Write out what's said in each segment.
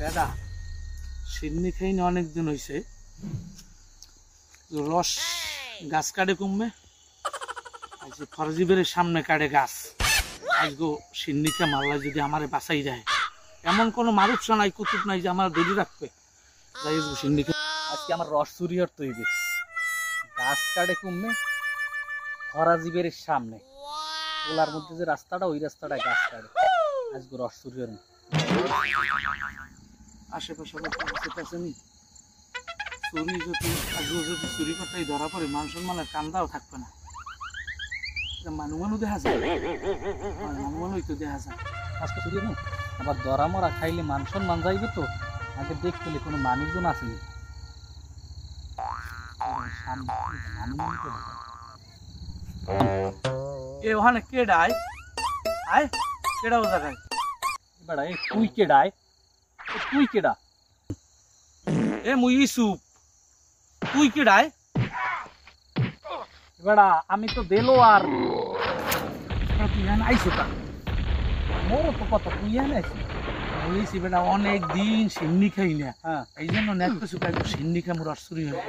বেড়া সিন্নি খাই না অনেকদিন হয়েছে। রস গাছ কাটে কমবে, আজকে ফরজিবের সামনে কাটে গাছ। আজকে সিন্নিকে মারলা যদি আমারে বাঁচাই যায়, এমন কোনো মানুষ নাই কুতুব নাই যে আমার দড়ি রাখবে। যাই সিন্নিকে আজকে আমার রস চুরি হতে হইবে। গাছ কাটে কমবে ফরাজিবের সামনে, ওলার মধ্যে যে রাস্তাটা ওই রাস্তাটায় গাছ কাটে। আজকে রস চুরি হন আশেপাশে আসেনি চুরি যদি আজকে যদি চুরি করতেই ধরা পড়ে মান সম্মানের কান্দাও থাকবে না। মানুষ দেখা যায়, মানুষ তো দেখা যায়। আজকে চুরি নেই আবার দরা মরা খাইলে মান সম্মান যাইবে তো। আগে দেখতে কোনো মানুষজন আসেনি। এ ওখানে কেডা আয় আয় কেডা ও জায়গায় বেড়া এ তুই কেডায়? তুই কেডা? এ মুই ইসুপ, তুই কেডায়? বেড়া আমি তো দেলো আর তুই এখানে আইসো কা? মোরও তো কথা তুই এনে বলেছি বেটা অনেক দিন সিন্নি খাই না। হ্যাঁ এই জন্য নেট শুকাই সিন্নি খাই মোর অসুরি হয়।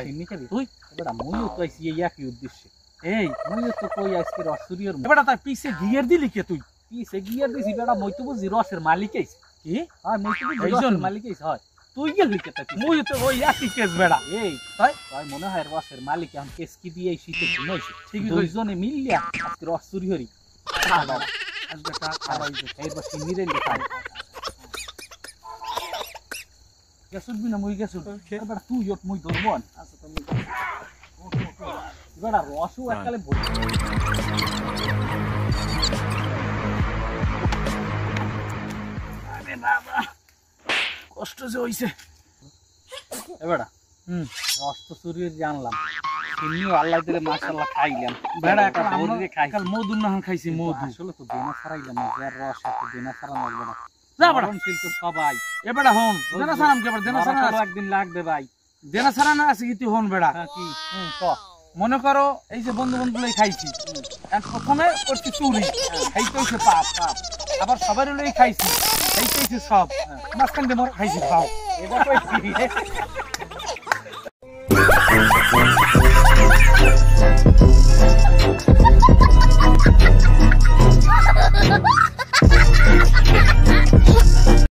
সিন্নি খাবি তুই? বেড়া মইও তো আইসি এই একই উদ্দেশ্যে। এই মইও তো কই আজকে রসুরিয়র বেটা তার পিছে গিয়ার দিলি কে তুই? পিছে গিয়ার দিছি বেড়া। মই তো বুঝি রসের মালিক আইছে। কি? হ্যাঁ মই তো বুঝি এই রসের জন্য? মালিক আইছে। হয় তুই গেলি কে তা? মুই তো ওই একই কেস বেটা। এই তাই তাই মনে হয় রসের মালিক এখন কেস কি দিয়ে শীতে ঘুমাইছে। ঠিকই কইছিস। দুইজনে মিলিয়া আজকে রস চুরি হরি। আজকে টা খারাই যে এইবার সিন্নিরে লিখাই গেছুবি না মুই গেছুব। বেড়া তুই ওট মই ধরবন। আচ্ছা তুমি বেড়া রসও এককালে বলি আরে বাবা কষ্ট যে হইছে। বেড়া রস তো চুরি হয়ে জানলাম, সিন্নিও আল্লাহ দিলে মাশাআল্লাহ খাইলাম। বেড়া একটা বড়িরে খাই কাল মধু না খাইছি মধু। আসলে তো দেনা ছাড়াইলাম না, যার রস এত দেনা ছাড়া লাগবে না। যা বেটা মরণশীল তো সবাই। এ বেটা হন দেনা সারাম কে বেটা দেনা সারা মরাটারও একদিন লাগবে ভাই। দেনা সারা না আছে কি তুই হন বেটা। হ্যাঁ কি ক মনে করো এই যে বন্ধু বন্ধুগুলোই খাইছি, প্রথমে করছি চুরি, এই তো হইছে পাপ। আবার সবাই লই খাইছি, এই তো হইছে সব। মাঝখান দিয়ে মর খাইছি খাও। এবার কইছি